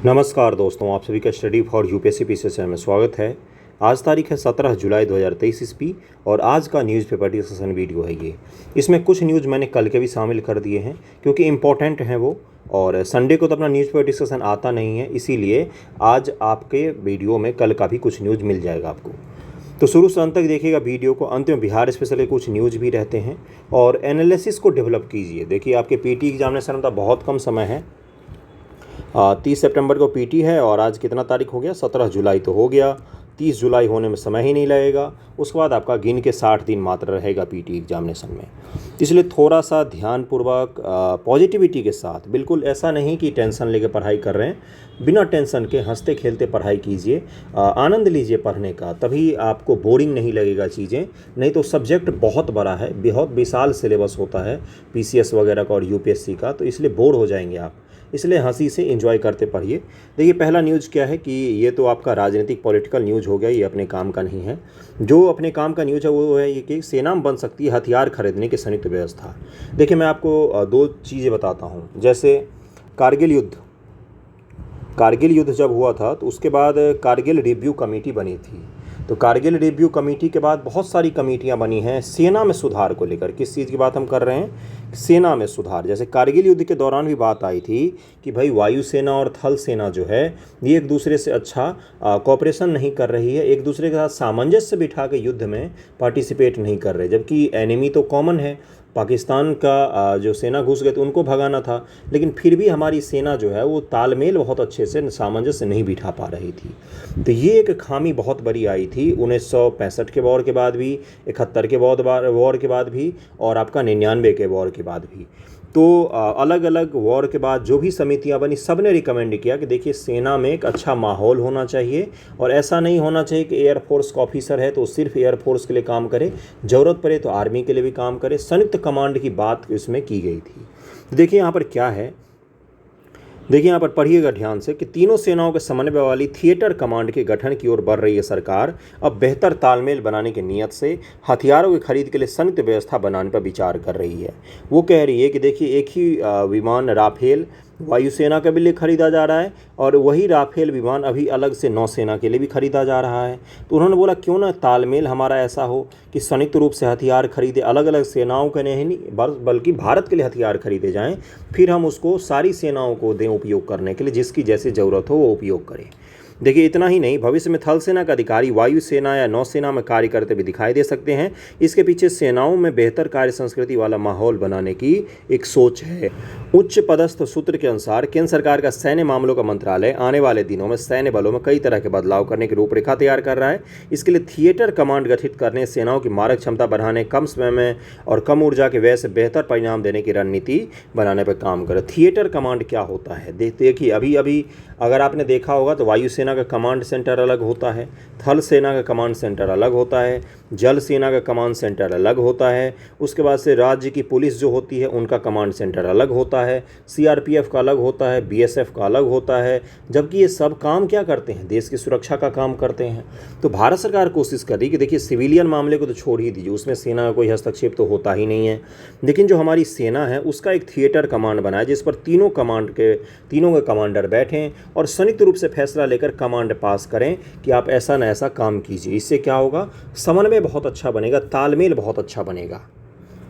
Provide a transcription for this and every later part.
नमस्कार दोस्तों, आप सभी का स्टडी फॉर यूपीएससी पीसीएस में स्वागत है। आज तारीख है 17 जुलाई 2023 ईस्वी और आज का न्यूज़पेपर डिस्कशन वीडियो है ये। इसमें कुछ न्यूज़ मैंने कल के भी शामिल कर दिए हैं क्योंकि इम्पोर्टेंट हैं वो, और संडे को तो अपना न्यूज़पेपर डिस्कशन आता नहीं है, इसीलिए आज आपके वीडियो में कल का भी कुछ न्यूज़ मिल जाएगा आपको। तो शुरू से अंत तक देखिएगा वीडियो को। अंत में बिहार स्पेशल के कुछ न्यूज़ भी रहते हैं और एनालिसिस को डेवलप कीजिए। देखिए, आपके पीटी एग्जामिनेशन का बहुत कम समय है। 30 सितंबर को पीटी है और आज कितना तारीख हो गया, 17 जुलाई तो हो गया। 30 जुलाई होने में समय ही नहीं लगेगा। उसके बाद आपका गिन के 60 दिन मात्र रहेगा पीटी एग्जामिनेशन में। इसलिए थोड़ा सा ध्यानपूर्वक पॉजिटिविटी के साथ, बिल्कुल ऐसा नहीं कि टेंशन लेके पढ़ाई कर रहे हैं, बिना टेंशन के हंसते खेलते पढ़ाई कीजिए, आनंद लीजिए पढ़ने का, तभी आपको बोरिंग नहीं लगेगा चीज़ें। नहीं तो सब्जेक्ट बहुत बड़ा है, बहुत विशाल सिलेबस होता है पीसीएस वगैरह का और यूपीएससी का, तो इसलिए बोर हो जाएंगे आप। इसलिए हंसी से एंजॉय करते पढ़िए। देखिए, पहला न्यूज़ क्या है कि ये तो आपका राजनीतिक पॉलिटिकल न्यूज़ हो गया, ये अपने काम का नहीं है। जो अपने काम का न्यूज़ है वो है ये कि सेना में बन सकती है हथियार खरीदने की संयुक्त व्यवस्था। देखिए, मैं आपको दो चीज़ें बताता हूँ। जैसे कारगिल युद्ध जब हुआ था तो उसके बाद कारगिल रिव्यू कमेटी बनी थी। तो कारगिल रिव्यू कमेटी के बाद बहुत सारी कमेटियां बनी हैं सेना में सुधार को लेकर। किस चीज़ की बात हम कर रहे हैं? सेना में सुधार। जैसे कारगिल युद्ध के दौरान भी बात आई थी कि भाई वायुसेना और थल सेना जो है ये एक दूसरे से अच्छा कोऑपरेशन नहीं कर रही है, एक दूसरे के साथ सामंजस्य बिठा के युद्ध में पार्टिसिपेट नहीं कर रहे, जबकि एनिमी तो कॉमन है। पाकिस्तान का जो सेना घुस गए तो उनको भगाना था, लेकिन फिर भी हमारी सेना जो है वो तालमेल बहुत अच्छे से सामंजस्य नहीं बिठा पा रही थी। तो ये एक खामी बहुत बड़ी आई थी 1965 के वॉर के बाद भी, 71 के वॉर के बाद भी, और आपका 99 के वॉर के बाद भी। तो अलग अलग वॉर के बाद जो भी समितियां बनी, सब ने रिकमेंड किया कि देखिए, सेना में एक अच्छा माहौल होना चाहिए और ऐसा नहीं होना चाहिए कि एयरफोर्स का ऑफिसर है तो सिर्फ एयरफोर्स के लिए काम करे, ज़रूरत पड़े तो आर्मी के लिए भी काम करे। संयुक्त कमांड की बात इसमें की गई थी। तो देखिए यहाँ पर क्या है, देखिए यहाँ पर पढ़िएगा ध्यान से कि तीनों सेनाओं के समन्वय वाली थिएटर कमांड के गठन की ओर बढ़ रही है सरकार। अब बेहतर तालमेल बनाने की नीयत से हथियारों की खरीद के लिए संयुक्त व्यवस्था बनाने पर विचार कर रही है। वो कह रही है कि देखिए, एक ही विमान राफेल वायुसेना के लिए खरीदा जा रहा है और वही राफेल विमान अभी अलग से नौसेना के लिए भी खरीदा जा रहा है। तो उन्होंने बोला क्यों ना तालमेल हमारा ऐसा हो कि संयुक्त रूप से हथियार खरीदे, अलग अलग सेनाओं के नहीं बल्कि भारत के लिए हथियार खरीदे जाएं, फिर हम उसको सारी सेनाओं को दें उपयोग करने के लिए, जिसकी जैसी ज़रूरत हो वो उपयोग करें। देखिए, इतना ही नहीं, भविष्य में थल सेना का अधिकारी वायुसेना या नौसेना में कार्य करते भी दिखाई दे सकते हैं। इसके पीछे सेनाओं में बेहतर कार्य संस्कृति वाला माहौल बनाने की एक सोच है। उच्च पदस्थ सूत्र के अनुसार केंद्र सरकार का सैन्य मामलों का मंत्रालय आने वाले दिनों में सैन्य बलों में कई तरह के बदलाव करने की रूपरेखा तैयार कर रहा है। इसके लिए थिएटर कमांड गठित करने, सेनाओं की मारक क्षमता बढ़ाने, कम समय में और कम ऊर्जा के व्यय से बेहतर परिणाम देने की रणनीति बनाने पर काम करे। थिएटर कमांड क्या होता है? देखिए, अभी अगर आपने देखा होगा तो वायुसेना का कमांड सेंटर अलग होता है, थल सेना का कमांड सेंटर अलग होता है, जल सेना का कमांड सेंटर अलग होता है, उसके बाद से राज्य की पुलिस जो होती है उनका कमांड सेंटर अलग होता है, सीआरपीएफ का अलग होता है, बीएसएफ का अलग होता है, जबकि ये सब काम क्या करते हैं? देश की सुरक्षा का काम करते हैं। तो भारत सरकार कोशिश कर रही है कि देखिए, सिविलियन मामले को तो छोड़ ही दीजिए, उसमें सेना का कोई हस्तक्षेप तो होता ही नहीं है, लेकिन जो हमारी सेना है उसका एक थिएटर कमांड बनाए जिस पर तीनों के कमांडर बैठें और संयुक्त रूप से फैसला लेकर कमांड पास करें कि आप ऐसा न ऐसा काम कीजिए। इससे क्या होगा? समन्वय बहुत अच्छा बनेगा, तालमेल बहुत अच्छा बनेगा।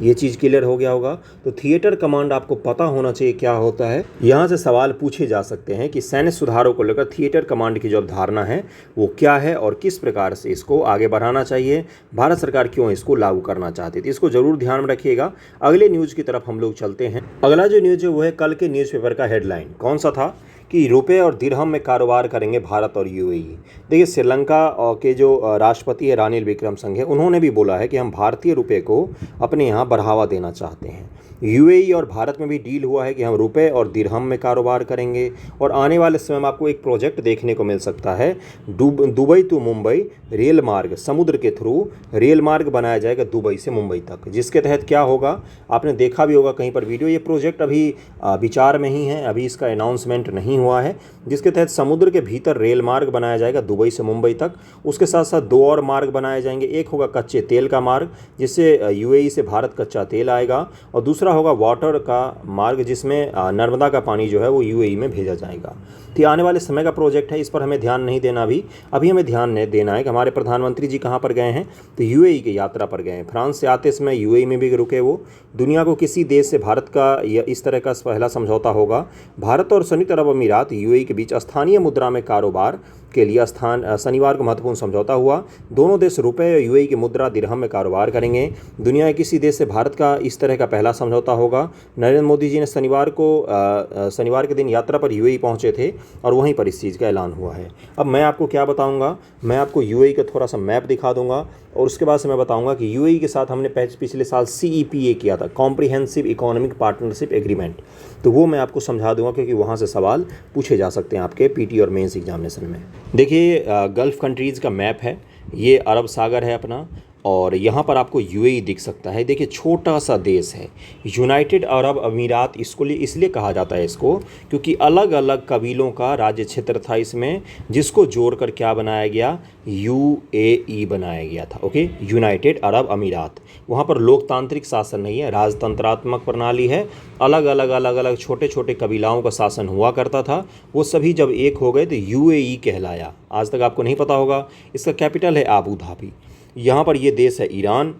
ये चीज़ क्लियर हो गया होगा। तो थिएटर कमांड आपको पता होना चाहिए क्या होता है। यहाँ से सवाल पूछे जा सकते हैं कि सैन्य सुधारों को लेकर थिएटर कमांड की जो अवधारणा है वो क्या है और किस प्रकार से इसको आगे बढ़ाना चाहिए, भारत सरकार क्यों इसको लागू करना चाहती थी, इसको जरूर ध्यान में रखिएगा। अगले न्यूज़ की तरफ हम लोग चलते हैं। अगला जो न्यूज़ है वो है कल के न्यूज़पेपर का हेडलाइन कौन सा था कि रुपए और दिरहम में कारोबार करेंगे भारत और यूएई। देखिए, श्रीलंका के जो राष्ट्रपति है रानिल विक्रमसिंघे, उन्होंने भी बोला है कि हम भारतीय रुपए को अपने यहाँ बढ़ावा देना चाहते हैं। यूएई और भारत में भी डील हुआ है कि हम रुपए और दिरहम में कारोबार करेंगे और आने वाले समय में आपको एक प्रोजेक्ट देखने को मिल सकता है। दुबई टू मुंबई रेल मार्ग, समुद्र के थ्रू रेल मार्ग बनाया जाएगा दुबई से मुंबई तक, जिसके तहत क्या होगा, आपने देखा भी होगा कहीं पर वीडियो। ये प्रोजेक्ट अभी विचार में ही है, अभी इसका अनाउंसमेंट नहीं हुआ है, जिसके तहत समुद्र के भीतर रेल मार्ग बनाया जाएगा दुबई से मुंबई तक। उसके साथ साथ दो और मार्ग बनाए जाएंगे। एक होगा कच्चे तेल का मार्ग, जिससे यूएई से भारत कच्चा तेल आएगा, और दूसरा दूसरा होगा वाटर का मार्ग, जिसमें नर्मदा का पानी जो है वो यूएई में भेजा जाएगा। तो ये आने वाले समय का प्रोजेक्ट है, इस पर हमें ध्यान नहीं देना अभी हमें ध्यान देना है कि हमारे प्रधानमंत्री जी कहाँ पर गए हैं, तो यूएई की यात्रा पर गए हैं। फ्रांस से आते समय यूएई में भी रुके वो। दुनिया को किसी देश से भारत का इस तरह का पहला समझौता होगा। भारत और संयुक्त अरब अमीरात यूएई के बीच स्थानीय मुद्रा में कारोबार के लिए शनिवार को महत्वपूर्ण समझौता हुआ। दोनों देश रुपए और यूएई की मुद्रा दिरहम में कारोबार करेंगे। दुनिया के किसी देश से भारत का इस तरह का पहला समझौता होगा। नरेंद्र मोदी जी ने शनिवार के दिन यात्रा पर यूएई पहुंचे थे और वहीं पर इस चीज़ का ऐलान हुआ है। अब मैं आपको क्या बताऊंगा, मैं आपको यूएई का थोड़ा सा मैप दिखा दूंगा और उसके बाद से मैं बताऊंगा कि यूएई के साथ हमने पिछले साल CEPA किया था, कॉम्प्रिहेंसिव इकोनॉमिक पार्टनरशिप एग्रीमेंट, तो वो मैं आपको समझा दूंगा क्योंकि वहाँ से सवाल पूछे जा सकते हैं आपके पीटी और मेंस एग्जामिनेशन में। देखिए गल्फ़ कंट्रीज़ का मैप है, ये अरब सागर है अपना, और यहाँ पर आपको यूएई दिख सकता है। देखिए छोटा सा देश है यूनाइटेड अरब अमीरात, इसको इसलिए कहा जाता है इसको क्योंकि अलग अलग कबीलों का राज्य क्षेत्र था इसमें, जिसको जोड़कर क्या बनाया गया, यूएई बनाया गया था। ओके, यूनाइटेड अरब अमीरात। वहाँ पर लोकतांत्रिक शासन नहीं है, राजतंत्रात्मक प्रणाली है। अलग अलग छोटे छोटे कबीलाओं का शासन हुआ करता था, वो सभी जब एक हो गए तो यूएई कहलाया। आज तक आपको नहीं पता होगा, इसका कैपिटल है आबू धाबी। यहाँ पर ये देश है ईरान,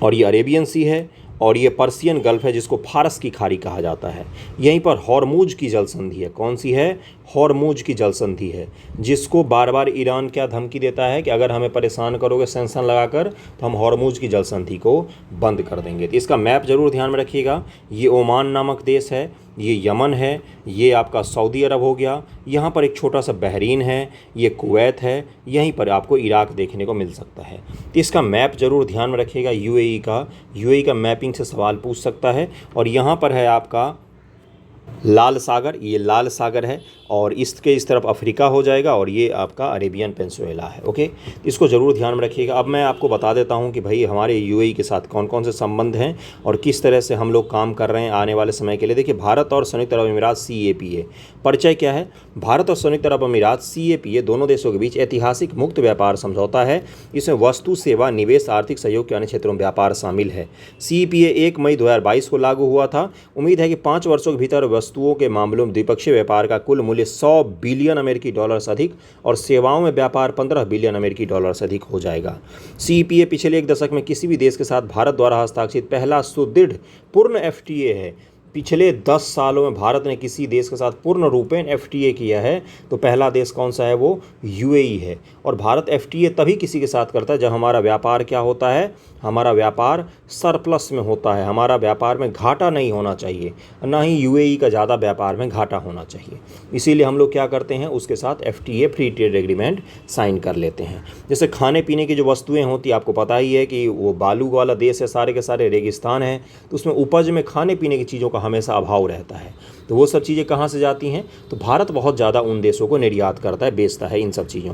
और ये अरेबियन सी है, और ये पर्सियन गल्फ है जिसको फारस की खाड़ी कहा जाता है। यहीं पर हॉर्मुज की जल संधि है। कौन सी है? हॉर्मुज की जल संधि है, जिसको बार बार ईरान क्या धमकी देता है कि अगर हमें परेशान करोगे सैंक्शन लगाकर तो हम हॉर्मुज की जल संधि को बंद कर देंगे। तो इसका मैप जरूर ध्यान में रखिएगा। ये ओमान नामक देश है, ये यमन है, ये आपका सऊदी अरब हो गया, यहाँ पर एक छोटा सा बहरीन है, ये कुवैत है, यहीं पर आपको इराक देखने को मिल सकता है। तो इसका मैप जरूर ध्यान में रखिएगा। यूएई का मैपिंग से सवाल पूछ सकता है। और यहाँ पर है आपका लाल सागर, ये लाल सागर है, और इसके इस तरफ अफ्रीका हो जाएगा, और ये आपका अरेबियन पेनिनसुला है। ओके, इसको ज़रूर ध्यान में रखिएगा। अब मैं आपको बता देता हूँ कि भाई हमारे यूएई के साथ कौन कौन से संबंध हैं और किस तरह से हम लोग काम कर रहे हैं आने वाले समय के लिए। देखिए भारत और संयुक्त अरब अमीरात CEPA, परिचय क्या है? भारत और संयुक्त अरब अमीरात CEPA दोनों देशों के बीच ऐतिहासिक मुक्त व्यापार समझौता है। इसमें वस्तु, सेवा, निवेश, आर्थिक सहयोग के अन्य क्षेत्रों में व्यापार शामिल है। CEPA 1 मई 2022 को लागू हुआ था। उम्मीद है कि 5 वर्षों के भीतर वस्तुओं के मामलों में द्विपक्षीय व्यापार का कुल मूल्य $100 बिलियन से अधिक और सेवाओं में व्यापार $15 बिलियन से अधिक हो जाएगा। CEPA पिछले एक दशक में किसी भी देश के साथ भारत द्वारा हस्ताक्षरित पहला सुदृढ़ पूर्ण FTA है। पिछले 10 सालों में भारत ने किसी देश के साथ पूर्ण रूपेण FTA किया है तो पहला देश कौन सा है? वो यूएई है। और भारत FTA तभी किसी के साथ करता है जब हमारा व्यापार क्या होता है? हमारा व्यापार सरप्लस में होता है, हमारा व्यापार में घाटा नहीं होना चाहिए, ना ही यूएई का ज़्यादा व्यापार में घाटा होना चाहिए। इसीलिए हम लोग क्या करते हैं, उसके साथ FTA free trade agreement sign कर लेते हैं। जैसे खाने पीने की जो वस्तुएं होती हैं, आपको पता ही है कि वो बालू वाला देश है, सारे के सारे रेगिस्तान है, तो उसमें उपज में खाने पीने की चीज़ों का हमेशा अभाव रहता है। तो वो सब चीज़ें कहाँ से जाती हैं? तो भारत बहुत ज़्यादा उन देशों को निर्यात करता है, बेचता है इन सब चीज़ों।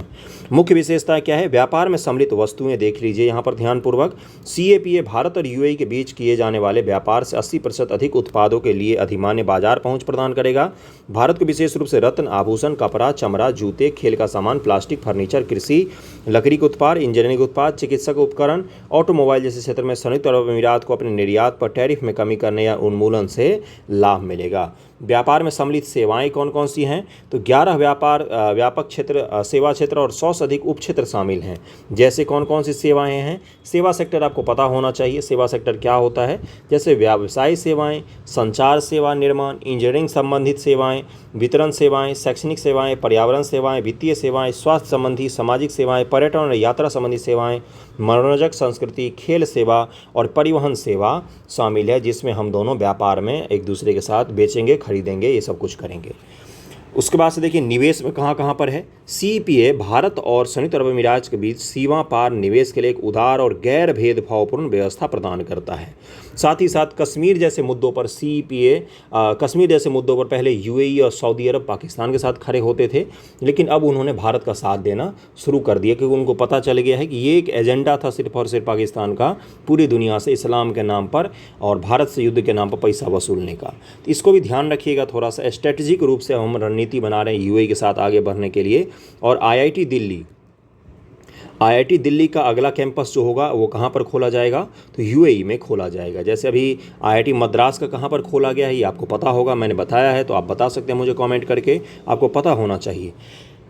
मुख्य विशेषता क्या है? व्यापार में सम्मिलित वस्तुएं देख लीजिए यहाँ पर ध्यानपूर्वक। CEPA भारत और यूएई के बीच किए जाने वाले व्यापार से 80% अधिक उत्पादों के लिए अधिमान्य बाजार पहुंच प्रदान करेगा। भारत को विशेष रूप से रत्न, आभूषण, कपड़ा, चमड़ा, जूते, खेल का सामान, प्लास्टिक, फर्नीचर, कृषि, लकड़ी के उत्पाद, इंजीनियरिंग उत्पाद, चिकित्सक उपकरण, ऑटोमोबाइल जैसे क्षेत्र में संयुक्त अरब अमीरात को अपने निर्यात पर टैरिफ में कमी करने या उन्मूलन से लाभ मिलेगा। व्यापार में सम्मिलित सेवाएं कौन कौन सी हैं? तो 11 व्यापक क्षेत्र, सेवा क्षेत्र और 100 से अधिक उपक्षेत्र शामिल हैं। जैसे कौन कौन सी सेवाएं हैं? सेवा सेक्टर आपको पता होना चाहिए, सेवा सेक्टर क्या होता है। जैसे व्यवसाय सेवाएं, संचार सेवा, निर्माण, इंजीनियरिंग संबंधित सेवाएं, वितरण सेवाएं, शैक्षणिक सेवाएं, पर्यावरण सेवाएं, वित्तीय सेवाएं, स्वास्थ्य संबंधी, सामाजिक सेवाएं, पर्यटन और यात्रा संबंधी सेवाएं, मनोरंजक, संस्कृति, खेल सेवा और परिवहन सेवा शामिल है, जिसमें हम दोनों व्यापार में एक दूसरे के साथ बेचेंगे, खरीदेंगे, ये सब कुछ करेंगे। उसके बाद से देखिए निवेश में कहाँ कहाँ पर है। CEPA भारत और संयुक्त अरब अमीरात के बीच सीमा पार निवेश के लिए एक उदार और गैर भेदभावपूर्ण व्यवस्था प्रदान करता है। साथ ही साथ कश्मीर जैसे मुद्दों पर कश्मीर जैसे मुद्दों पर पहले यूएई और सऊदी अरब पाकिस्तान के साथ खड़े होते थे, लेकिन अब उन्होंने भारत का साथ देना शुरू कर दिया क्योंकि उनको पता चल गया है कि ये एक एजेंडा था सिर्फ और सिर्फ पाकिस्तान का, पूरी दुनिया से इस्लाम के नाम पर और भारत से युद्ध के नाम पर पैसा वसूलने का। तो इसको भी ध्यान रखिएगा, थोड़ा सा स्ट्रेटेजिक रूप से हम रणनीति बना रहे हैं यूएई के साथ आगे बढ़ने के लिए। और आईआईटी दिल्ली का अगला कैंपस जो होगा वो कहाँ पर खोला जाएगा, तो यूएई में खोला जाएगा। जैसे अभी आईआईटी मद्रास का कहाँ पर खोला गया है ये आपको पता होगा, मैंने बताया है, तो आप बता सकते हैं मुझे कमेंट करके, आपको पता होना चाहिए।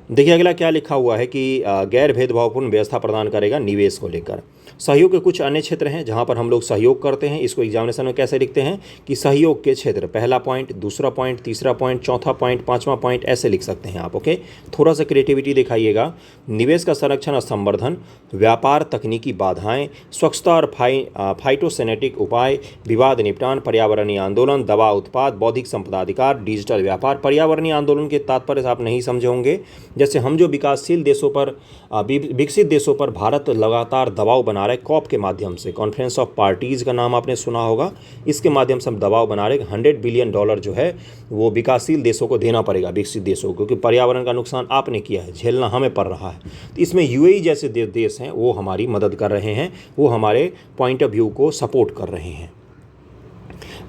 देखिए अगला क्या लिखा हुआ है कि गैर भेदभावपूर्ण व्यवस्था प्रदान करेगा निवेश को लेकर। सहयोग के कुछ अन्य क्षेत्र हैं जहां पर हम लोग सहयोग करते हैं। इसको एग्जामिनेशन में कैसे लिखते हैं कि सहयोग के क्षेत्र, पहला पॉइंट, दूसरा पॉइंट, तीसरा पॉइंट, चौथा पॉइंट, पांचवा पॉइंट, ऐसे लिख सकते हैं आप। ओके, थोड़ा सा क्रिएटिविटी दिखाइएगा। निवेश का संरक्षण और संवर्धन, व्यापार तकनीकी बाधाएं, स्वच्छता और फाइटोसेनेटिक उपाय, विवाद निपटान, पर्यावरणीय आंदोलन, दवा उत्पाद, बौद्धिक संपदा अधिकार, डिजिटल व्यापार। पर्यावरणीय आंदोलन के तात्पर्य आप नहीं समझे होंगे। जैसे हम जो विकासशील देशों पर, विकसित देशों पर भारत लगातार दबाव बना रहे, कॉप के माध्यम से, कॉन्फ्रेंस ऑफ पार्टीज़ का नाम आपने सुना होगा, इसके माध्यम से हम दबाव बना रहे। $100 बिलियन जो है वो विकासशील देशों को देना पड़ेगा, विकसित देशों को, क्योंकि पर्यावरण का नुकसान आपने किया है, झेलना हमें पड़ रहा है। तो इसमें यूएई जैसे देश हैं वो हमारी मदद कर रहे हैं, वो हमारे पॉइंट ऑफ व्यू को सपोर्ट कर रहे हैं।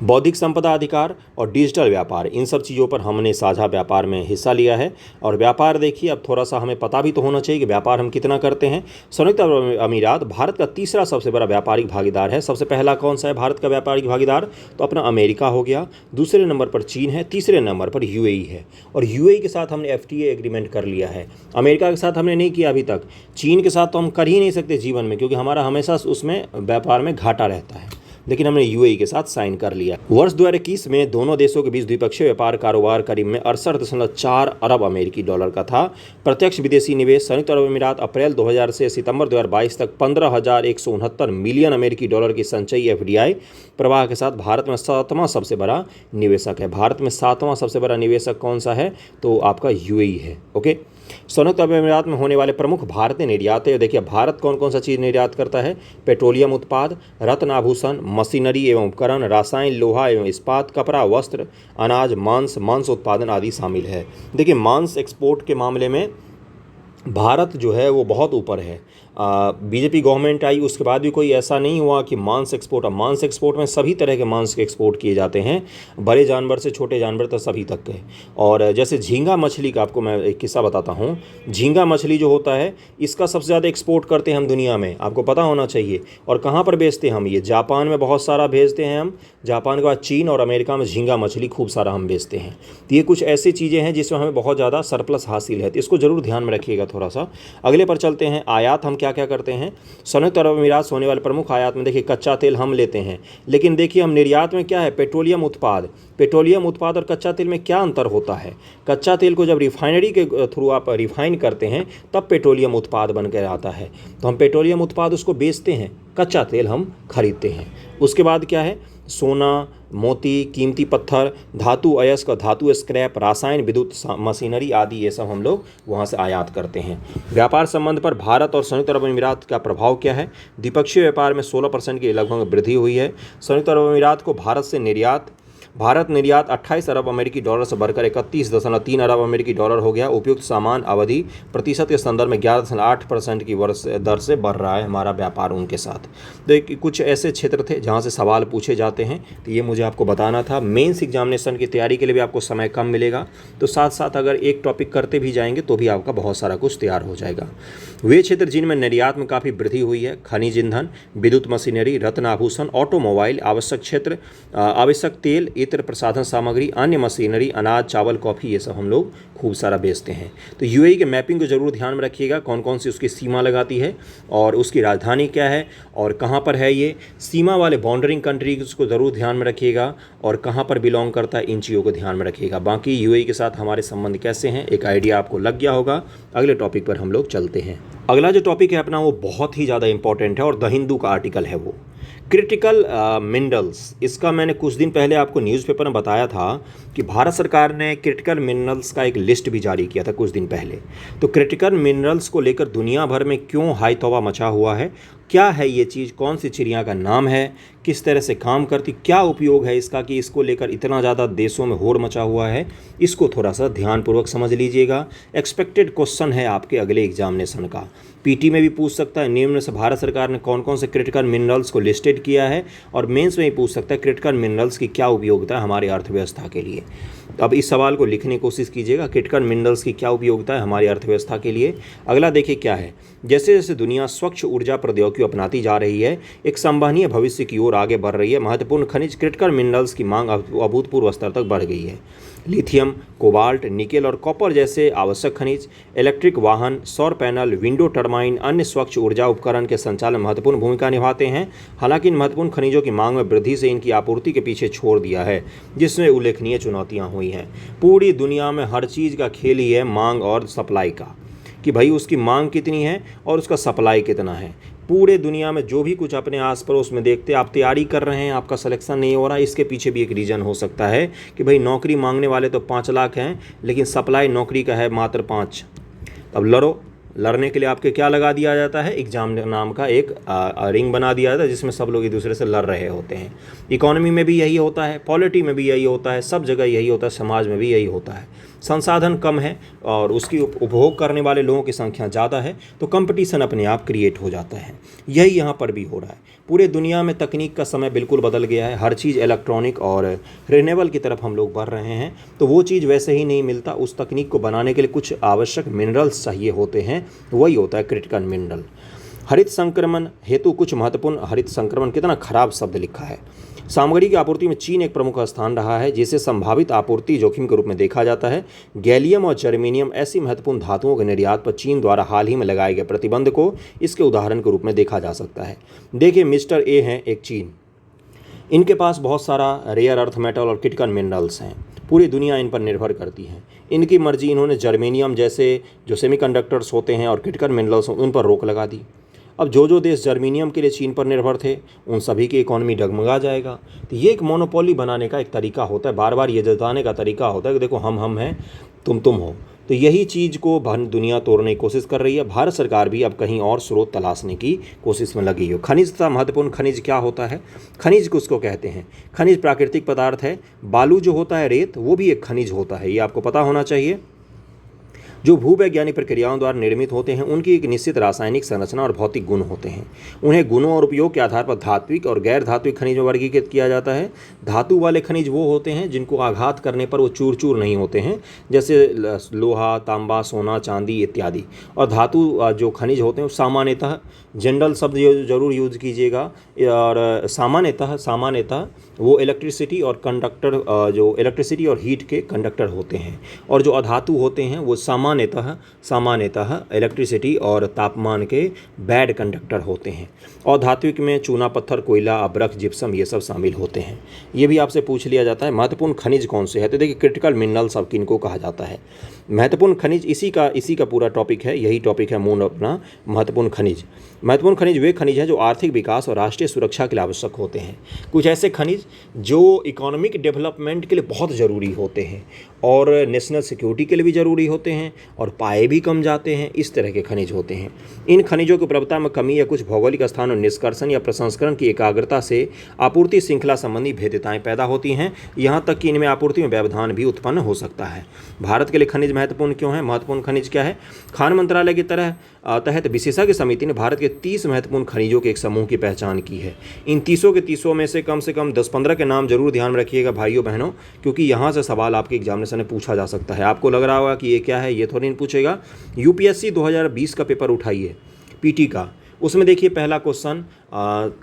बौद्धिक संपदा अधिकार और डिजिटल व्यापार, इन सब चीज़ों पर हमने साझा व्यापार में हिस्सा लिया है। और व्यापार देखिए, अब थोड़ा सा हमें पता भी तो होना चाहिए कि व्यापार हम कितना करते हैं। संयुक्त अरब अमीरात भारत का तीसरा सबसे बड़ा व्यापारिक भागीदार है। सबसे पहला कौन सा है भारत का व्यापारिक भागीदार, तो अपना अमेरिका हो गया, दूसरे नंबर पर चीन है, तीसरे नंबर पर यूएई है। और यूएई के साथ हमने एफटीए एग्रीमेंट कर लिया है। अमेरिका के साथ हमने नहीं किया अभी तक, चीन के साथ तो हम कर ही नहीं सकते जीवन में, क्योंकि हमारा हमेशा उसमें व्यापार में घाटा रहता है, लेकिन हमने यूएई के साथ साइन कर लिया। वर्ष 2021 में दोनों देशों के बीच द्विपक्षीय व्यापार कारोबार करीब में 68.4 अरब अमेरिकी डॉलर का था। प्रत्यक्ष विदेशी निवेश संयुक्त अरब अमीरात अप्रैल 2000 से सितंबर 2022 तक 15,169 मिलियन अमेरिकी डॉलर की संचयी एफडीआई प्रवाह के साथ भारत में 7वां सबसे बड़ा निवेशक है। भारत में 7वां सबसे बड़ा निवेशक कौन सा है, तो आपका यूएई है। ओके, संयुक्त अरब अमीरात में होने वाले प्रमुख भारतीय निर्यात है। देखिए भारत कौन कौन सा चीज़ निर्यात करता है, पेट्रोलियम उत्पाद, रत्न आभूषण, मशीनरी एवं उपकरण, रासायन, लोहा एवं इस्पात, कपड़ा, वस्त्र, अनाज, मांस उत्पादन आदि शामिल है। देखिए मांस एक्सपोर्ट के मामले में भारत जो है वो बहुत ऊपर है। बीजेपी गवर्नमेंट आई उसके बाद भी कोई ऐसा नहीं हुआ कि मांस एक्सपोर्ट में सभी तरह के मांस के एक्सपोर्ट किए जाते हैं, बड़े जानवर से छोटे जानवर तक सभी तक के। और जैसे झींगा मछली का आपको मैं एक किस्सा बताता हूँ। झींगा मछली जो होता है इसका सबसे ज़्यादा एक्सपोर्ट करते हैं हम दुनिया में, आपको पता होना चाहिए। और कहाँ पर बेचते हैं हम, ये जापान में बहुत सारा भेजते हैं हम, जापान के बाद चीन और अमेरिका में झींगा मछली खूब सारा हम बेचते हैं। तो ये कुछ ऐसी चीज़ें हैं जिसमें हमें बहुत ज़्यादा सरप्लस हासिल है, तो इसको ज़रूर ध्यान में रखिएगा थोड़ा सा। अगले पर चलते हैं। आयात हम क्या क्या करते हैं। संयुक्त अरब अमीरात से होने वाले प्रमुख आयात में देखिए कच्चा तेल हम लेते हैं, लेकिन देखिए हम निर्यात में क्या है, पेट्रोलियम उत्पाद और कच्चा तेल में क्या अंतर होता है। कच्चा तेल को जब रिफाइनरी के थ्रू आप रिफाइन करते हैं तब पेट्रोलियम उत्पाद बन कर आता है, तो हम पेट्रोलियम उत्पाद उसको बेचते हैं, कच्चा तेल हम खरीदते हैं। उसके बाद क्या है, सोना, मोती, कीमती पत्थर, धातु अयस्क, धातु स्क्रैप, रासायन, विद्युत मशीनरी आदि, ये सब हम लोग वहाँ से आयात करते हैं। व्यापार संबंध पर भारत और संयुक्त अरब अमीरात का प्रभाव क्या है। द्विपक्षीय व्यापार में 16% की लगभग वृद्धि हुई है। संयुक्त अरब अमीरात को भारत निर्यात 28 अरब अमेरिकी डॉलर से बढ़कर 31.3 अरब अमेरिकी डॉलर हो गया। उपयुक्त सामान अवधि प्रतिशत के संदर्भ में 11.8% की वर्ष दर से बढ़ रहा है हमारा व्यापार उनके साथ। तो कुछ ऐसे क्षेत्र थे जहां से सवाल पूछे जाते हैं, तो ये मुझे आपको बताना था। मेंस एग्जामिनेशन की तैयारी के लिए भी आपको समय कम मिलेगा, तो साथ साथ अगर एक टॉपिक करते भी जाएंगे तो भी आपका बहुत सारा कुछ तैयार हो जाएगा। वे क्षेत्र जिनमें निर्यात में काफ़ी वृद्धि हुई है, खनिज ईंधन, विद्युत मशीनरी, रत्न आभूषण, ऑटोमोबाइल, आवश्यक क्षेत्र, आवश्यक तेल, इत्र प्रसाधन सामग्री, अन्य मशीनरी, अनाज, चावल, कॉफ़ी, ये सब हम लोग खूब सारा बेचते हैं। तो यूएई के मैपिंग को जरूर ध्यान में रखिएगा, कौन कौन सी उसकी सीमा लगाती है और उसकी राजधानी क्या है और कहाँ पर है। ये सीमा वाले बाउंडरिंग कंट्रीज को ज़रूर ध्यान में रखिएगा और कहाँ पर बिलोंग करता है, इन चीज़ों को ध्यान में रखिएगा। बाकी यूएई के साथ हमारे संबंध कैसे हैं, एक आइडिया आपको लग गया होगा। अगले टॉपिक पर हम लोग चलते हैं। अगला जो टॉपिक है अपना वो बहुत ही ज़्यादा इंपॉर्टेंट है और द हिंदू का आर्टिकल है वो क्रिटिकल मिनरल्स। इसका मैंने कुछ दिन पहले आपको न्यूज़पेपर में बताया था कि भारत सरकार ने क्रिटिकल मिनरल्स का एक लिस्ट भी जारी किया था कुछ दिन पहले। तो क्रिटिकल मिनरल्स को लेकर दुनिया भर में क्यों हाई तौबा मचा हुआ है, क्या है ये चीज़, कौन सी चिड़िया का नाम है, किस तरह से काम करती, क्या उपयोग है इसका कि इसको लेकर इतना ज़्यादा देशों में होड़ मचा हुआ है, इसको थोड़ा सा ध्यानपूर्वक समझ लीजिएगा। एक्सपेक्टेड क्वेश्चन है आपके अगले एग्जामिनेशन का, पीटी में भी पूछ सकता है। निम्न से भारत सरकार ने कौन कौन से क्रिटिकल मिनरल्स को लिस्टेड किया है, और मेंस में भी पूछ सकता है क्रिटिकल मिनरल्स की क्या उपयोगिता है हमारी अर्थव्यवस्था के लिए। तो अब इस सवाल को लिखने की कोशिश कीजिएगा, क्रिटिकल मिनरल्स की क्या उपयोगिता है हमारी अर्थव्यवस्था के लिए। अगला देखिए क्या है, जैसे जैसे दुनिया स्वच्छ ऊर्जा प्रौद्योगिकी अपनाती जा रही है, एक संभावनीय भविष्य की ओर आगे बढ़ रही है, महत्वपूर्ण खनिज क्रिटिकल मिनरल्स की मांग अभूतपूर्व स्तर तक बढ़ गई है। लिथियम, कोबाल्ट, निकेल और कॉपर जैसे आवश्यक खनिज इलेक्ट्रिक वाहन, सौर पैनल, विंडो टर्बाइन, अन्य स्वच्छ ऊर्जा उपकरण के संचालन में महत्वपूर्ण भूमिका निभाते हैं। हालांकि इन महत्वपूर्ण खनिजों की मांग में वृद्धि से इनकी आपूर्ति के पीछे छोड़ दिया है, जिसमें उल्लेखनीय चुनौतियां हुई हैं। पूरी दुनिया में हर चीज़ का खेल ही है मांग और सप्लाई का, कि भाई उसकी मांग कितनी है और उसका सप्लाई कितना है। पूरे दुनिया में जो भी कुछ अपने आस पड़ोस में देखते, आप तैयारी कर रहे हैं, आपका सिलेक्शन नहीं हो रहा, इसके पीछे भी एक रीज़न हो सकता है कि भाई नौकरी मांगने वाले तो 5 लाख हैं, लेकिन सप्लाई नौकरी का है मात्र 5। अब लड़ने के लिए आपके क्या लगा दिया जाता है, एग्जाम नाम का एक रिंग बना दिया जाता है, जिसमें सब लोग एक दूसरे से लड़ रहे होते हैं। इकोनॉमी में भी यही होता है, पॉलिटी में भी यही होता है, सब जगह यही होता है, समाज में भी यही होता है। संसाधन कम है और उसकी उपभोग करने वाले लोगों की संख्या ज़्यादा है, तो कंपटीशन अपने आप क्रिएट हो जाता है। यही यहाँ पर भी हो रहा है। पूरे दुनिया में तकनीक का समय बिल्कुल बदल गया है, हर चीज़ इलेक्ट्रॉनिक और रिन्यूएबल की तरफ हम लोग बढ़ रहे हैं, तो वो चीज़ वैसे ही नहीं मिलता। उस तकनीक को बनाने के लिए कुछ आवश्यक मिनरल्स चाहिए होते हैं, वही होता है क्रिटिकल मिनरल। हरित संक्रमण हेतु कुछ महत्वपूर्ण, हरित संक्रमण कितना खराब शब्द लिखा है। सामग्री की आपूर्ति में चीन एक प्रमुख स्थान रहा है, जिसे संभावित आपूर्ति जोखिम के रूप में देखा जाता है। गैलियम और जर्मेनियम ऐसी महत्वपूर्ण धातुओं के निर्यात पर चीन द्वारा हाल ही में लगाए गए प्रतिबंध को इसके उदाहरण के रूप में देखा जा सकता है। देखिए, मिस्टर ए हैं एक चीन, इनके पास बहुत सारा रेयर अर्थ मेटल और क्रिटिकल मिनरल्स हैं, पूरी दुनिया इन पर निर्भर करती है। इनकी मर्जी, इन्होंने जर्मेनियम जैसे जो सेमीकंडक्टर्स होते हैं और क्रिटिकल मिनरल्स उन पर रोक लगा दी। अब जो देश जर्मेनियम के लिए चीन पर निर्भर थे, उन सभी की इकोनॉमी डगमगा जाएगा। तो ये एक मोनोपोली बनाने का एक तरीका होता है, बार बार ये जताने का तरीका होता है कि देखो हम हैं, तुम हो। तो यही चीज़ को दुनिया तोड़ने की कोशिश कर रही है। भारत सरकार भी अब कहीं और स्रोत तलाशने की कोशिश में लगी है। खनिज तथा महत्वपूर्ण खनिज क्या होता है? खनिज किसको कहते हैं? खनिज प्राकृतिक पदार्थ है। बालू जो होता है, रेत, वो भी एक खनिज होता है, ये आपको पता होना चाहिए। जो भूवैज्ञानिक प्रक्रियाओं द्वारा निर्मित होते हैं, उनकी एक निश्चित रासायनिक संरचना और भौतिक गुण होते हैं। उन्हें गुणों और उपयोग के आधार पर धात्विक और गैर धात्विक खनिज में वर्गीकृत किया जाता है। धातु वाले खनिज वो होते हैं जिनको आघात करने पर वो चूर चूर नहीं होते हैं, जैसे लोहा, तांबा, सोना, चांदी इत्यादि। और धातु जो खनिज होते हैं वो सामान्यतः, जनरल शब्द जरूर यूज कीजिएगा, और सामान्यतः वो इलेक्ट्रिसिटी और कंडक्टर, जो इलेक्ट्रिसिटी और हीट के कंडक्टर होते हैं। और जो अधातु होते हैं वो सामान्यतः इलेक्ट्रिसिटी और तापमान के बैड कंडक्टर होते हैं। और धात्विक में चूना पत्थर, कोयला, अब्रक, जिप्सम, ये सब शामिल होते हैं। ये भी आपसे पूछ लिया जाता है महत्वपूर्ण खनिज कौन से है, तो देखिए क्रिटिकल मिनरल्स अब किनको कहा जाता है। महत्वपूर्ण खनिज इसी का पूरा टॉपिक है, यही टॉपिक है मूल अपना, महत्वपूर्ण खनिज। महत्वपूर्ण खनिज वे खनिज हैं जो आर्थिक विकास और राष्ट्रीय सुरक्षा के लिए आवश्यक होते हैं। कुछ ऐसे खनिज जो इकोनॉमिक डेवलपमेंट के लिए बहुत ज़रूरी होते हैं और नेशनल सिक्योरिटी के लिए भी ज़रूरी होते हैं और पाए भी कम जाते हैं, इस तरह के खनिज होते हैं। इन खनिजों की उपलब्धता में कमी या कुछ भौगोलिक स्थान और निष्कर्षण या प्रसंस्करण की एकाग्रता से आपूर्ति श्रृंखला संबंधी भेद्यताएं पैदा होती हैं, यहाँ तक कि इनमें आपूर्ति में व्यवधान भी उत्पन्न हो सकता है। भारत के लिए खनिज महत्वपूर्ण क्यों है? महत्वपूर्ण खनिज क्या है? खान मंत्रालय की तहत विशेषज्ञ समिति ने भारत के 30 महत्वपूर्ण खनिजों के एक समूह की पहचान की है। इन 30 में से कम 10-15 के नाम जरूर ध्यान रखिएगा भाइयों बहनों, क्योंकि यहाँ से सवाल आपके एग्जामिनेशन में पूछा जा सकता है। आपको लग रहा होगा कि ये क्या है, ये थोड़ी नहीं पूछेगा। यूपीएससी 2020 का पेपर उठाइए, पीटी का, उसमें देखिए पहला क्वेश्चन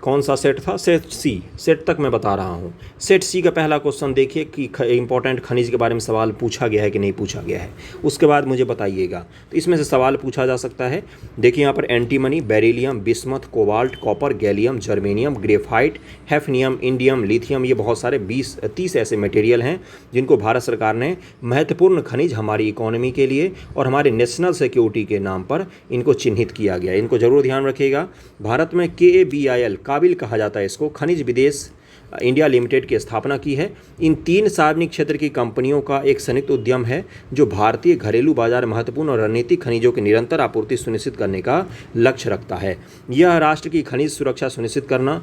कौन सा सेट था? सेट सी, सेट तक मैं बता रहा हूँ। सेट सी का पहला क्वेश्चन देखिए कि इंपॉर्टेंट खनिज के बारे में सवाल पूछा गया है कि नहीं पूछा गया है, उसके बाद मुझे बताइएगा। तो इसमें से सवाल पूछा जा सकता है। देखिए यहाँ पर antimony, beryllium, bismuth, cobalt, copper, gallium, germanium, graphite, hafnium, indium, lithium, ये बहुत सारे 20-30 ऐसे मटेरियल हैं जिनको भारत सरकार ने महत्वपूर्ण खनिज हमारी इकोनॉमी के लिए और हमारे नेशनल सिक्योरिटी के नाम पर इनको चिन्हित किया गया। इनको जरूर ध्यान रखिएगा। भारत में KABIL, काबिल कहा जाता है इसको, खनिज विदेश इंडिया लिमिटेड की स्थापना की है। इन 3 सार्वजनिक क्षेत्र की कंपनियों का एक संयुक्त उद्यम है जो भारतीय घरेलू बाजार महत्वपूर्ण और रणनीतिक खनिजों की निरंतर आपूर्ति सुनिश्चित करने का लक्ष्य रखता है। यह राष्ट्र की खनिज सुरक्षा सुनिश्चित करना,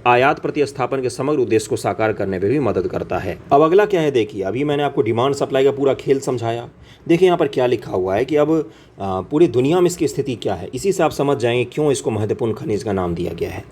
आयात प्रतिस्थापन के समग्र उद्देश्य को साकार करने में भी मदद करता है। अब अगला क्या है, देखिए अभी मैंने आपको डिमांड सप्लाई का पूरा खेल समझाया। देखिए यहाँ पर क्या लिखा हुआ है कि अब पूरी दुनिया में इसकी स्थिति क्या है, इसी से आप समझ जाएंगे क्यों इसको महत्वपूर्ण खनिज का नाम दिया गया है।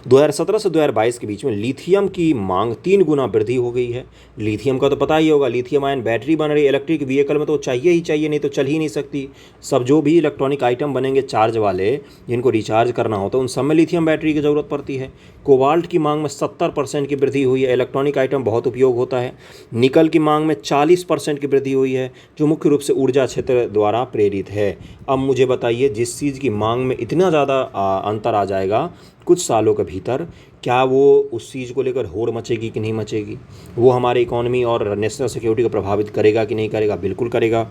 2017 से 2022 के बीच में लिथियम की मांग 3 गुना वृद्धि हो गई है। लिथियम का तो पता ही होगा, लिथियम आयन बैटरी बन रही है, इलेक्ट्रिक व्हीकल में तो चाहिए ही चाहिए, नहीं तो चल ही नहीं सकती। सब जो भी इलेक्ट्रॉनिक आइटम बनेंगे चार्ज वाले, जिनको रिचार्ज करना होता है, उन सब में लिथियम बैटरी की ज़रूरत पड़ती है। कोबाल्ट की मांग में 70% की वृद्धि हुई है, इलेक्ट्रॉनिक आइटम बहुत उपयोग होता है। निकल की मांग में 40% की वृद्धि हुई है, जो मुख्य रूप से ऊर्जा क्षेत्र द्वारा प्रेरित है। अब मुझे बताइए, जिस चीज़ की मांग में इतना ज़्यादा अंतर आ जाएगा कुछ सालों के भीतर, क्या वो उस चीज़ को लेकर होड़ मचेगी कि नहीं मचेगी? वो हमारे इकोनॉमी और नेशनल सिक्योरिटी को प्रभावित करेगा कि नहीं करेगा? बिल्कुल करेगा।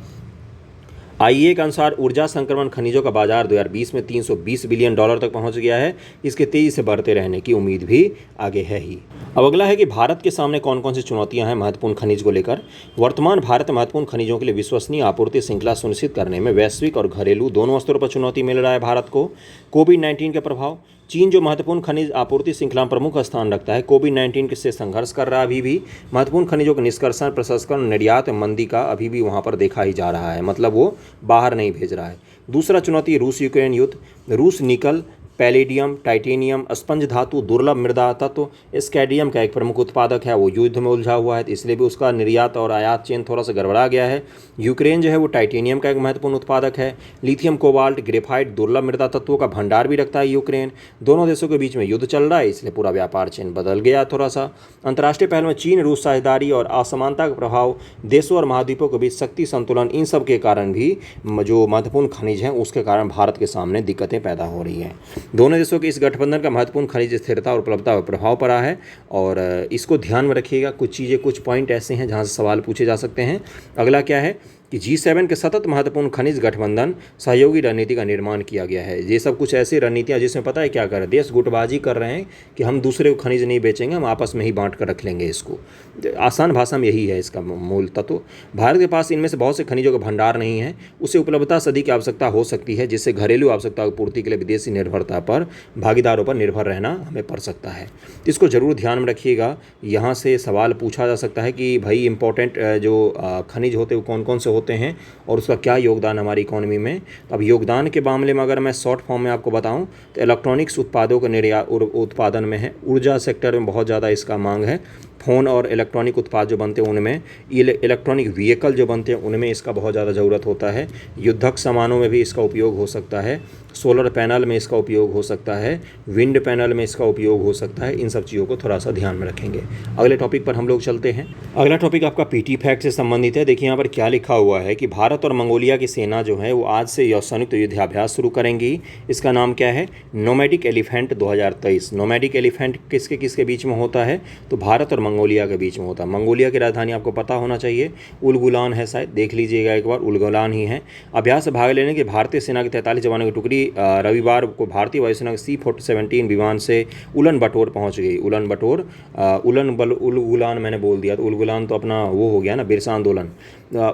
आईए के अनुसार ऊर्जा संक्रमण खनिजों का बाजार 2020 में $320 बिलियन तक पहुंच गया है। इसके तेजी से बढ़ते रहने की उम्मीद भी आगे है ही। अब अगला है कि भारत के सामने कौन कौन सी चुनौतियां हैं महत्वपूर्ण खनिज को लेकर। वर्तमान भारत महत्वपूर्ण खनिजों के लिए विश्वसनीय आपूर्ति श्रृंखला सुनिश्चित करने में वैश्विक और घरेलू दोनों स्तरों पर चुनौती मिल रहा है भारत को। कोविड-19 के प्रभाव, चीन जो महत्वपूर्ण खनिज आपूर्ति श्रृंखला में प्रमुख स्थान रखता है, कोविड-19 से संघर्ष कर रहा है। अभी भी महत्वपूर्ण खनिजों के निष्कर्षण, प्रसंस्करण, निर्यात मंदी का अभी भी वहाँ पर देखा ही जा रहा है, मतलब वो बाहर नहीं भेज रहा है। दूसरा चुनौती रूस यूक्रेन युद्ध। रूस निकल, पैलेडियम, टाइटेनियम, स्पंज धातु, दुर्लभ मृदा तत्व, स्कैडियम का एक प्रमुख उत्पादक है, वो युद्ध में उलझा हुआ है, इसलिए भी उसका निर्यात और आयात चेन थोड़ा सा गड़बड़ा गया है। यूक्रेन जो है वो टाइटेनियम का एक महत्वपूर्ण उत्पादक है। लिथियम, कोबाल्ट, ग्रेफाइट, दुर्लभ मृदा तत्वों का भंडार भी रखता है यूक्रेन। दोनों देशों के बीच में युद्ध चल रहा है, इसलिए पूरा व्यापार चेन बदल गया थोड़ा सा। अंतर्राष्ट्रीय पहल में चीन रूस साझेदारी और असमानता का प्रभाव, देशों और महाद्वीपों के बीच शक्ति संतुलन, इन सब के कारण भी जो महत्वपूर्ण खनिज हैं उसके कारण भारत के सामने दिक्कतें पैदा हो रही हैं। दोनों देशों के इस गठबंधन का महत्वपूर्ण खनिज स्थिरता और उपलब्धता पर प्रभाव पड़ा है, और इसको ध्यान में रखिएगा। कुछ चीज़ें, कुछ पॉइंट ऐसे हैं जहां से सवाल पूछे जा सकते हैं। अगला क्या है कि G7 के सतत महत्वपूर्ण खनिज गठबंधन सहयोगी रणनीति का निर्माण किया गया है। ये सब कुछ ऐसी रणनीतियाँ जिसमें पता है क्या कर रहे हैं, देश गुटबाजी कर रहे हैं कि हम दूसरे को खनिज नहीं बेचेंगे, हम आपस में ही बांट कर रख लेंगे इसको। आसान भाषा में यही है इसका मूल तत्व। भारत के पास इनमें से बहुत से खनिजों का भंडार नहीं है, उसे उपलब्धता सदी की आवश्यकता हो सकती है, जिससे घरेलू आवश्यकता की पूर्ति के लिए विदेशी निर्भरता पर, भागीदारों पर निर्भर रहना हमें पड़ सकता है। इसको ज़रूर ध्यान में रखिएगा। यहाँ से सवाल पूछा जा सकता है कि भाई इंपॉर्टेंट जो खनिज होते हैं वो कौन कौन से होते हैं और उसका क्या योगदान हमारी इकोनॉमी में। तो अब योगदान के मामले में अगर मैं शॉर्ट फॉर्म में आपको बताऊं तो इलेक्ट्रॉनिक्स उत्पादों का निर्यात उत्पादन में है, ऊर्जा सेक्टर में बहुत ज़्यादा इसका मांग है, फ़ोन और इलेक्ट्रॉनिक उत्पाद जो बनते हैं उनमें, इलेक्ट्रॉनिक व्हीकल जो बनते हैं उनमें इसका बहुत ज़्यादा ज़रूरत होता है, युद्धक सामानों में भी इसका उपयोग हो सकता है, सोलर पैनल में इसका उपयोग हो सकता है, विंड पैनल में इसका उपयोग हो सकता है। इन सब चीज़ों को थोड़ा सा ध्यान में रखेंगे। अगले टॉपिक पर हम लोग चलते हैं। अगला टॉपिक आपका पीटी फैक्ट से संबंधित है। देखिए यहाँ पर क्या लिखा हुआ है कि भारत और मंगोलिया की सेना जो है वो आज से संयुक्त युद्धाभ्यास शुरू करेंगी। इसका नाम क्या है? Nomadic elephant 2023। नोमैडिक एलिफेंट किसके किसके बीच में होता है? तो भारत और मंगोलिया के बीच में होता है। मंगोलिया की राजधानी आपको पता होना चाहिए, उलगुलान है, शायद देख लीजिएगा एक बार, उलगुलान ही है। अभ्यास में भाग लेने के भारतीय सेना की 43 जवानों की टुकड़ी रविवार को भारतीय वायुसेना के C-17 विमान से उलन बटोर पहुंच गई। उलन बटोर, उलगुलान मैंने बोल दिया, तो उलगुलान तो अपना वो हो गया ना, बिरसा आंदोलन।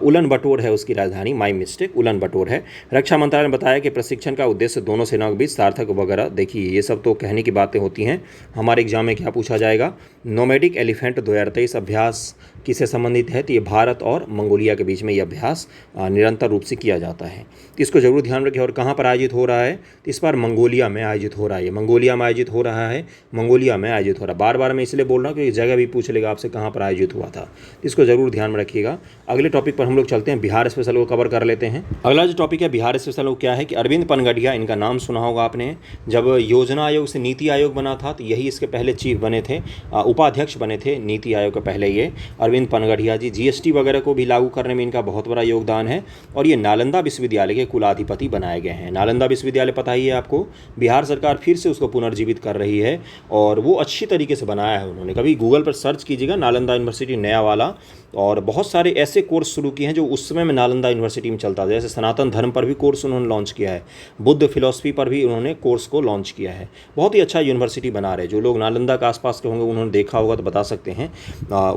उलन बटोर है उसकी राजधानी, माई मिस्टेक, उलन बटोर है। रक्षा मंत्रालय ने बताया कि प्रशिक्षण का उद्देश्य दोनों सेनाओं के बीच सार्थक वगैरह। देखिए ये सब तो कहने की बातें होती हैं, हमारे एग्जाम में क्या पूछा जाएगा? नोमैडिक एलिफेंट 2023 अभ्यास किससे संबंधित है? तो ये भारत और मंगोलिया के बीच में ये अभ्यास निरंतर रूप से किया जाता है, तो इसको जरूर ध्यान रखें। और कहाँ पर आयोजित हो रहा है? तो इस बार मंगोलिया में आयोजित हो रहा है। मंगोलिया में आयोजित हो रहा है, मंगोलिया में आयोजित हो रहा है। बार बार मैं इसलिए बोल रहा हूँ कि जगह भी पूछ लेगा आपसे कहाँ पर आयोजित हुआ था, तो इसको जरूर ध्यान में रखिएगा। अगले टॉपिक पर हम लोग चलते हैं, बिहार स्पेशल को कवर कर लेते हैं। अगला जो टॉपिक है बिहार स्पेशल, वो क्या है कि अरविंद पनगडिया, इनका नाम सुना होगा आपने। जब योजना आयोग से नीति आयोग बना था तो यही इसके पहले चीफ बने थे, उपाध्यक्ष बने थे नीति आयोग के पहले ये अरविंद पनगडिया जी। जीएसटी वगैरह को भी लागू करने में इनका बहुत बड़ा योगदान है, और ये नालंदा विश्वविद्यालय के कुलाधिपति बनाए गए हैं। नालंदा विश्वविद्यालय पता ही है आपको, बिहार सरकार फिर से उसको पुनर्जीवित कर रही है, और वो अच्छी तरीके से बनाया है उन्होंने। कभी गूगल पर सर्च कीजिएगा नालंदा यूनिवर्सिटी नया वाला, और बहुत सारे ऐसे कोर्स शुरू किए हैं जो उस समय में नालंदा यूनिवर्सिटी में चलता था। जैसे सनातन धर्म पर भी कोर्स उन्होंने लॉन्च किया है, बुद्ध फिलॉसफी पर भी उन्होंने कोर्स को लॉन्च किया है। बहुत ही अच्छा यूनिवर्सिटी बना रहे। जो लोग नालंदा के आसपास के होंगे उन्होंने देखा होगा तो बता सकते हैं।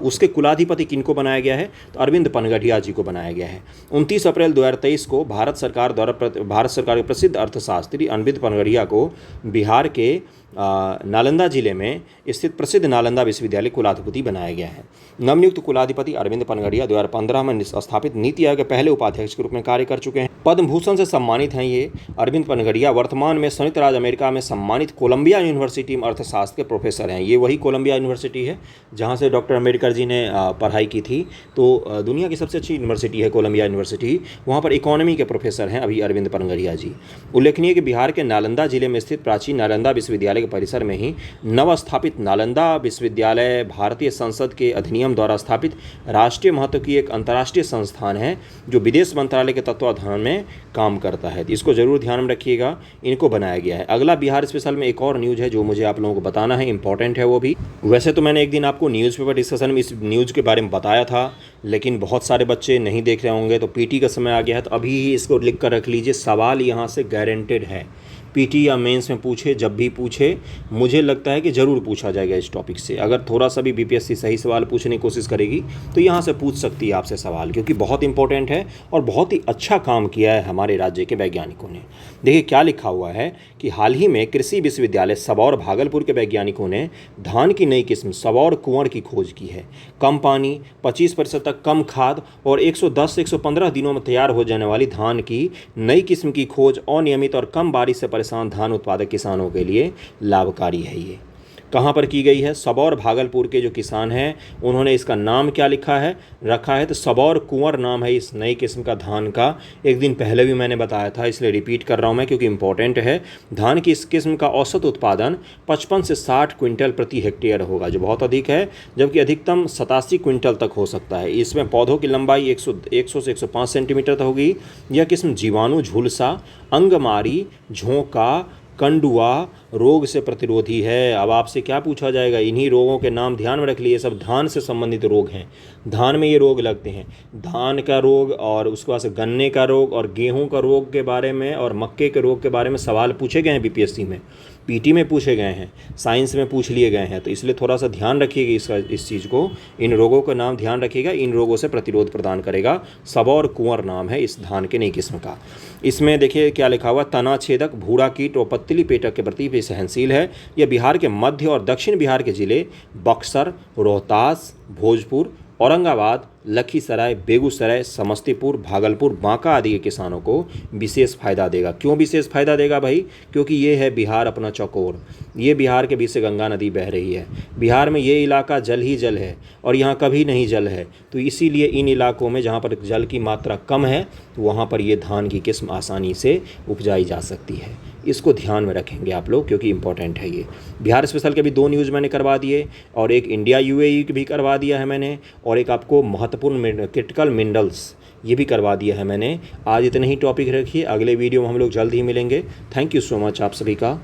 उसके कुलाधिपति किनको बनाया गया है? तो अरविंद पनगडिया जी को बनाया गया है। 29 अप्रैल 2023 को भारत सरकार के प्रसिद्ध अर्थशास्त्री अरविंद पनगडिया को बिहार के नालंदा जिले में स्थित प्रसिद्ध नालंदा विश्वविद्यालय कुलाधिपति बनाया गया है। नवनियुक्त कुलाधिपति अरविंद पनगड़िया 2015 में स्थापित नीति आयोग के पहले उपाध्यक्ष के रूप में कार्य कर चुके हैं। पद्म भूषण से सम्मानित हैं ये अरविंद पनगड़िया। वर्तमान में संयुक्त राज्य अमेरिका में सम्मानित कोलंबिया यूनिवर्सिटी में अर्थशास्त्र के प्रोफेसर हैं। ये वही कोलंबिया यूनिवर्सिटी है जहाँ से डॉक्टर अम्बेडकर जी ने पढ़ाई की थी। तो दुनिया की सबसे अच्छी यूनिवर्सिटी है कोलंबिया यूनिवर्सिटी। वहाँ पर इकोनॉमी के प्रोफेसर हैं अभी अरविंद पनगड़िया जी। उल्लेखनीय कि बिहार के नालंदा जिले में स्थित प्राचीन नालंदा विश्वविद्यालय के परिसर में ही नवस्थापित नालंदा विश्वविद्यालय भारतीय संसद के अधिनियम द्वारा स्थापित राष्ट्रीय महत्व की एक अंतर्राष्ट्रीय संस्थान है जो विदेश मंत्रालय के तत्वाधान में काम करता है। इसको जरूर ध्यान में रखिएगा, इनको बनाया गया है। अगला बिहार स्पेशल में एक और न्यूज़ है जो मुझे आप लोगों को बताना है, इंपॉर्टेंट है वो भी। वैसे तो मैंने एक दिन आपको न्यूज़पेपर डिस्कशन में इस न्यूज़ के बारे में बताया था, लेकिन बहुत सारे बच्चे नहीं देख रहे होंगे, तो पीटी का समय आ गया है, तो अभी ही इसको लिख कर रख लीजिए। सवाल यहाँ से गारंटेड है, पीटी या मेंस में पूछे, जब भी पूछे, मुझे लगता है कि ज़रूर पूछा जाएगा इस टॉपिक से। अगर थोड़ा सा भी बीपीएससी सही सवाल पूछने की कोशिश करेगी तो यहाँ से पूछ सकती है आपसे सवाल, क्योंकि बहुत इंपॉर्टेंट है और बहुत ही अच्छा काम किया है हमारे राज्य के वैज्ञानिकों ने। देखिए क्या लिखा हुआ है कि हाल ही में कृषि विश्वविद्यालय सबौर भागलपुर के वैज्ञानिकों ने धान की नई किस्म सबौर कुंवर की खोज की है। कम पानी, 25% तक कम खाद और 110 से 115 दिनों में तैयार हो जाने वाली धान की नई किस्म की खोज अनियमित और कम बारिश से परेशान धान उत्पादक किसानों के लिए लाभकारी है। ये कहाँ पर की गई है? सबौर भागलपुर के जो किसान हैं उन्होंने इसका नाम क्या रखा है तो सबौर कुंवर नाम है इस नई किस्म का धान का। एक दिन पहले भी मैंने बताया था, इसलिए रिपीट कर रहा हूँ मैं क्योंकि इंपॉर्टेंट है। धान की इस किस्म का औसत उत्पादन 55 से 60 क्विंटल प्रति हेक्टेयर होगा, जो बहुत अधिक है, जबकि अधिकतम 87 क्विंटल तक हो सकता है। इसमें पौधों की लंबाई 100 से 105 सेंटीमीटर तक होगी। यह किस्म जीवाणु, झुलसा, अंगमारी, झोंका, कंडुआ रोग से प्रतिरोधी है। अब आपसे क्या पूछा जाएगा? इन्हीं रोगों के नाम ध्यान में रख लिए, सब धान से संबंधित रोग हैं। धान में ये रोग लगते हैं, धान का रोग और उसके बाद से गन्ने का रोग और गेहूं का रोग के बारे में और मक्के के रोग के बारे में सवाल पूछे गए हैं बीपीएससी में, पीटी में पूछे गए हैं, साइंस में पूछ लिए गए हैं। तो इसलिए थोड़ा सा ध्यान रखिएगा इस चीज़ को, इन रोगों का नाम ध्यान रखिएगा, इन रोगों से प्रतिरोध प्रदान करेगा। सबौर कुंवर नाम है इस धान के नई किस्म का। इसमें देखिए क्या लिखा हुआ, तना छेदक, भूरा कीट और पत्तली पेटक के प्रति भी सहनशील है। यह बिहार के मध्य और दक्षिण बिहार के जिले बक्सर, रोहतास, भोजपुर, औरंगाबाद, लखीसराय, बेगूसराय, समस्तीपुर, भागलपुर, बांका आदि के किसानों को विशेष फायदा देगा। क्यों विशेष फायदा देगा भाई? क्योंकि ये है बिहार अपना चौकोर, ये बिहार के बीच से गंगा नदी बह रही है। बिहार में ये इलाका जल ही जल है और यहाँ कभी नहीं जल है, तो इसीलिए इन इलाकों में जहाँ पर जल की मात्रा कम है तो वहाँ पर ये धान की किस्म आसानी से उपजाई जा सकती है। इसको ध्यान में रखेंगे आप लोग क्योंकि इंपॉर्टेंट है ये। बिहार स्पेशल के भी 2 न्यूज़ मैंने करवा दिए और एक इंडिया यूएई भी करवा दिया है मैंने, और एक आपको महत्वपूर्ण क्रिटिकल मिनरल्स ये भी करवा दिया है मैंने। आज इतने ही टॉपिक रखिए, अगले वीडियो में हम लोग जल्द ही मिलेंगे। थैंक यू सो मच आप सभी का।